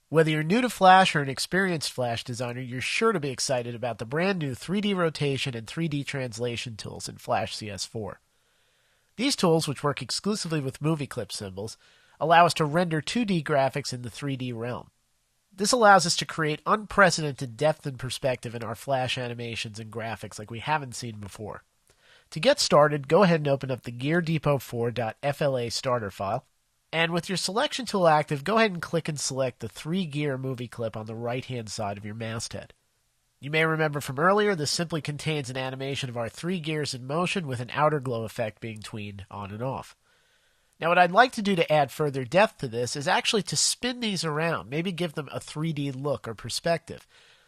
Whether you're new to Flash or an experienced Flash designer, you're sure to be excited about the brand new 3D rotation and 3D translation tools in Flash CS4. These tools, which work exclusively with movie clip symbols, allow us to render 2D graphics in the 3D realm. This allows us to create unprecedented depth and perspective in our Flash animations and graphics like we haven't seen before. To get started, go ahead and open up the GearDepot4.fla starter file. And with your selection tool active, go ahead and click and select the 3-gear movie clip on the right-hand side of your masthead. You may remember from earlier, this simply contains an animation of our 3 gears in motion with an outer glow effect being tweened on and off. Now what I'd like to do to add further depth to this is actually to spin these around, maybe give them a 3D look or perspective.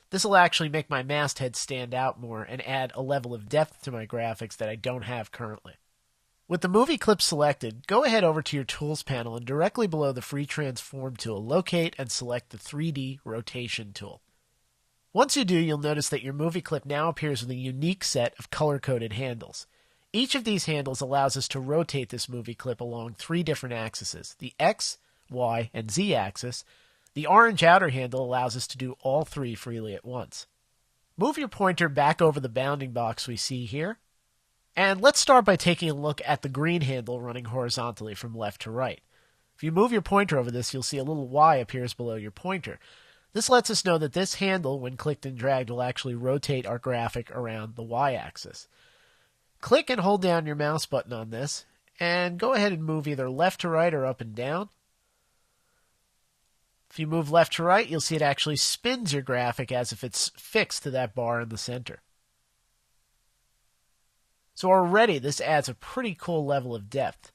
This will actually make my masthead stand out more and add a level of depth to my graphics that I don't have currently. With the movie clip selected, go ahead over to your Tools panel and directly below the Free Transform tool, locate and select the 3D Rotation tool. Once you do, you'll notice that your movie clip now appears with a unique set of color-coded handles. Each of these handles allows us to rotate this movie clip along 3 different axes, the X, Y, and Z axis. The orange outer handle allows us to do all 3 freely at once. Move your pointer back over the bounding box we see here. And let's start by taking a look at the green handle running horizontally from left to right. If you move your pointer over this, you'll see a little Y appears below your pointer. This lets us know that this handle, when clicked and dragged, will actually rotate our graphic around the Y-axis. Click and hold down your mouse button on this, and go ahead and move either left to right or up and down. If you move left to right, you'll see it actually spins your graphic as if it's fixed to that bar in the center. So already this adds a pretty cool level of depth.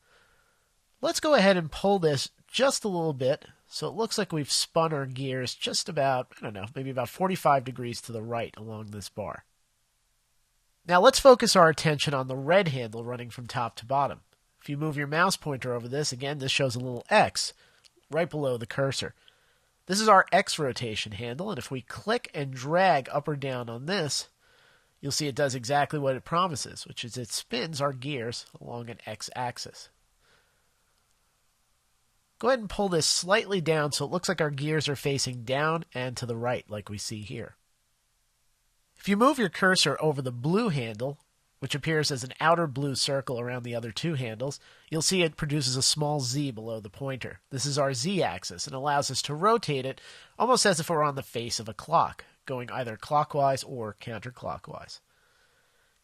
Let's go ahead and pull this just a little bit so it looks like we've spun our gears just about, maybe about 45 degrees to the right along this bar. Now let's focus our attention on the red handle running from top to bottom. If you move your mouse pointer over this, again, this shows a little X right below the cursor. This is our X rotation handle, and if we click and drag up or down on this, you'll see it does exactly what it promises, which is it spins our gears along an X-axis. Go ahead and pull this slightly down so it looks like our gears are facing down and to the right, like we see here. If you move your cursor over the blue handle, which appears as an outer blue circle around the other 2 handles, you'll see it produces a small Z below the pointer. This is our Z-axis and allows us to rotate it almost as if we're on the face of a clock, going either clockwise or counterclockwise.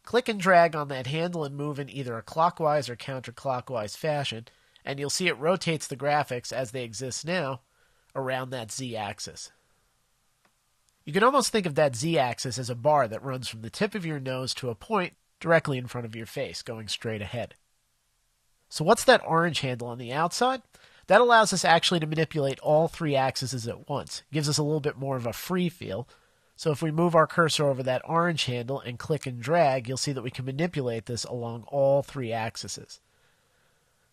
Click and drag on that handle and move in either a clockwise or counterclockwise fashion, and you'll see it rotates the graphics as they exist now around that Z-axis. You can almost think of that Z-axis as a bar that runs from the tip of your nose to a point directly in front of your face, going straight ahead. So what's that orange handle on the outside? That allows us actually to manipulate all 3 axes at once. It gives us a little bit more of a free feel. So if we move our cursor over that orange handle and click and drag, you'll see that we can manipulate this along all 3 axes.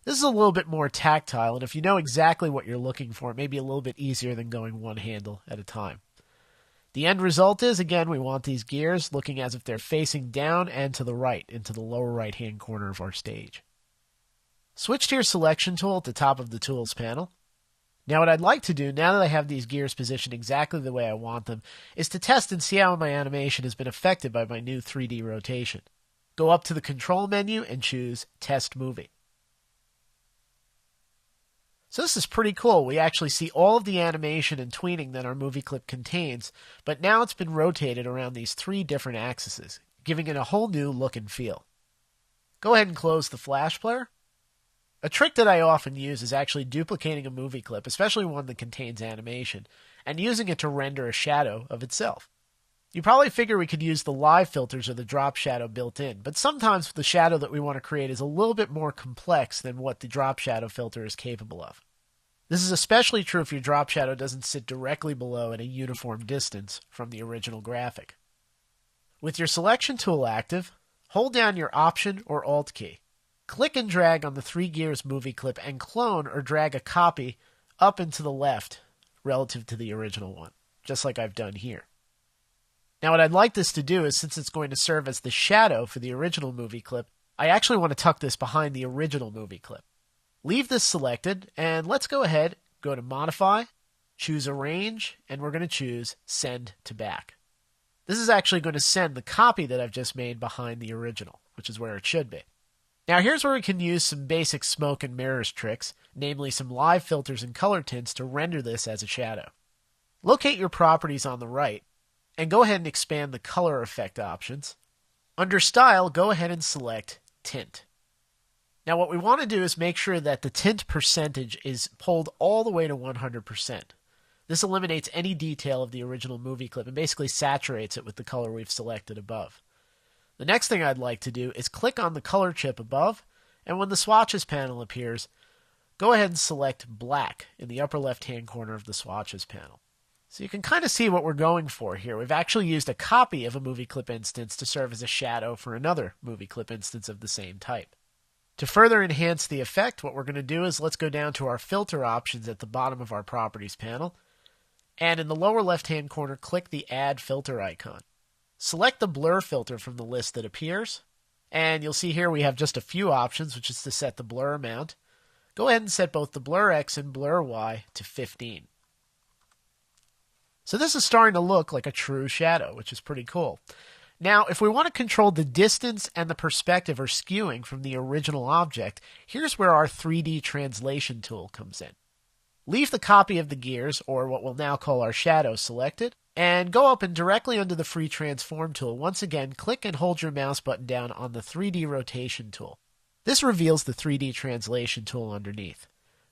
This is a little bit more tactile, and if you know exactly what you're looking for, it may be a little bit easier than going one handle at a time. The end result is, again, we want these gears looking as if they're facing down and to the right, into the lower right-hand corner of our stage. Switch to your Selection tool at the top of the Tools panel. Now what I'd like to do, now that I have these gears positioned exactly the way I want them, is to test and see how my animation has been affected by my new 3D rotation. Go up to the Control menu and choose Test Movie. So this is pretty cool. We actually see all of the animation and tweening that our movie clip contains, but now it's been rotated around these 3 different axes, giving it a whole new look and feel. Go ahead and close the Flash Player. A trick that I often use is actually duplicating a movie clip, especially one that contains animation, and using it to render a shadow of itself. You probably figure we could use the live filters or the drop shadow built in, but sometimes the shadow that we want to create is a little bit more complex than what the drop shadow filter is capable of. This is especially true if your drop shadow doesn't sit directly below at a uniform distance from the original graphic. With your Selection tool active, hold down your Option or Alt key. Click and drag on the 3 gears movie clip and clone or drag a copy up and to the left relative to the original one, just like I've done here. Now what I'd like this to do is, since it's going to serve as the shadow for the original movie clip, I actually want to tuck this behind the original movie clip. Leave this selected, and let's go ahead, go to Modify, choose Arrange, and we're going to choose Send to Back. This is actually going to send the copy that I've just made behind the original, which is where it should be. Now here's where we can use some basic smoke and mirrors tricks, namely some live filters and color tints to render this as a shadow. Locate your properties on the right, and go ahead and expand the color effect options. Under Style, go ahead and select Tint. Now what we want to do is make sure that the tint percentage is pulled all the way to 100%. This eliminates any detail of the original movie clip and basically saturates it with the color we've selected above. The next thing I'd like to do is click on the color chip above, and when the swatches panel appears, go ahead and select Black in the upper left-hand corner of the swatches panel. So you can kind of see what we're going for here. We've actually used a copy of a movie clip instance to serve as a shadow for another movie clip instance of the same type. To further enhance the effect, what we're going to do is let's go down to our filter options at the bottom of our properties panel, and in the lower left-hand corner, click the Add Filter icon. Select the blur filter from the list that appears, and you'll see here we have just a few options, which is to set the blur amount. Go ahead and set both the blur X and blur Y to 15. So this is starting to look like a true shadow, which is pretty cool. Now, if we want to control the distance and the perspective or skewing from the original object, here's where our 3D translation tool comes in. Leave the copy of the gears, or what we'll now call our shadow, selected, and go up and directly under the Free Transform tool, once again, click and hold your mouse button down on the 3D rotation tool. This reveals the 3D translation tool underneath.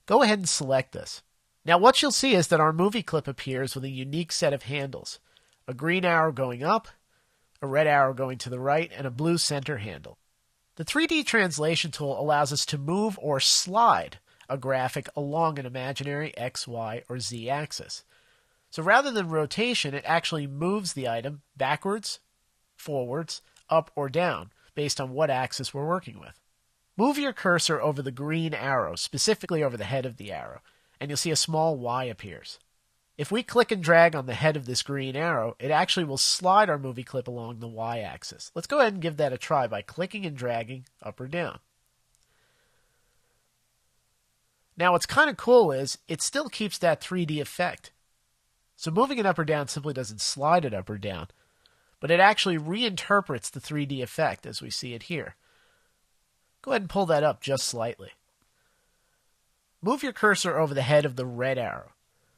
Go ahead and select this. Now what you'll see is that our movie clip appears with a unique set of handles. A green arrow going up, a red arrow going to the right, and a blue center handle. The 3D translation tool allows us to move or slide a graphic along an imaginary X, Y, or Z axis. So rather than rotation, it actually moves the item backwards, forwards, up, or down based on what axis we're working with. Move your cursor over the green arrow, specifically over the head of the arrow, and you'll see a small Y appears. If we click and drag on the head of this green arrow, it actually will slide our movie clip along the Y axis. Let's go ahead and give that a try by clicking and dragging up or down. Now what's kind of cool is it still keeps that 3D effect. So moving it up or down simply doesn't slide it up or down, but it actually reinterprets the 3D effect as we see it here. Go ahead and pull that up just slightly. Move your cursor over the head of the red arrow.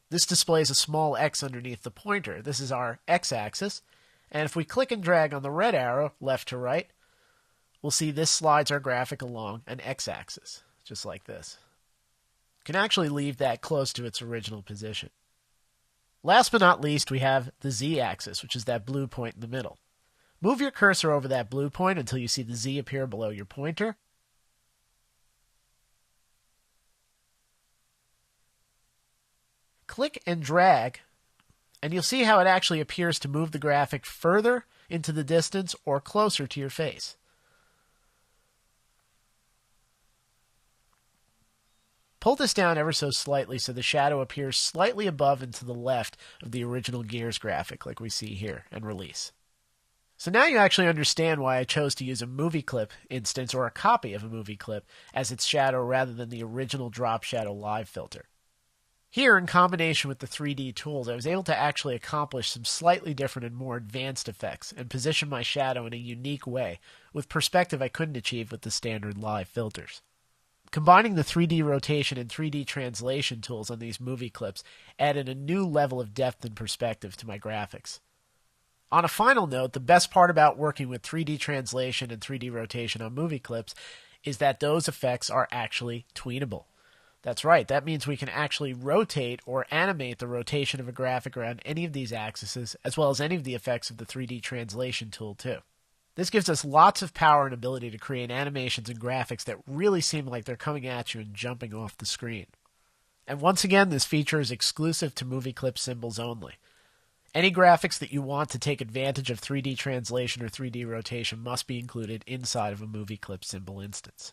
This displays a small X underneath the pointer. This is our X-axis, and if we click and drag on the red arrow, left to right, we'll see this slides our graphic along an X-axis, just like this. You can actually leave that close to its original position. Last but not least, we have the Z-axis, which is that blue point in the middle. Move your cursor over that blue point until you see the Z appear below your pointer. Click and drag, and you'll see how it actually appears to move the graphic further into the distance or closer to your face. Pull this down ever so slightly so the shadow appears slightly above and to the left of the original Gears graphic like we see here, and release. So now you actually understand why I chose to use a movie clip instance or a copy of a movie clip as its shadow rather than the original Drop Shadow Live filter. Here, in combination with the 3D tools, I was able to actually accomplish some slightly different and more advanced effects and position my shadow in a unique way with perspective I couldn't achieve with the standard live filters. Combining the 3D rotation and 3D translation tools on these movie clips added a new level of depth and perspective to my graphics. On a final note, the best part about working with 3D translation and 3D rotation on movie clips is that those effects are actually tweenable. That's right, that means we can actually rotate or animate the rotation of a graphic around any of these axes, as well as any of the effects of the 3D translation tool too. This gives us lots of power and ability to create animations and graphics that really seem like they're coming at you and jumping off the screen. And once again, this feature is exclusive to movie clip symbols only. Any graphics that you want to take advantage of 3D translation or 3D rotation must be included inside of a movie clip symbol instance.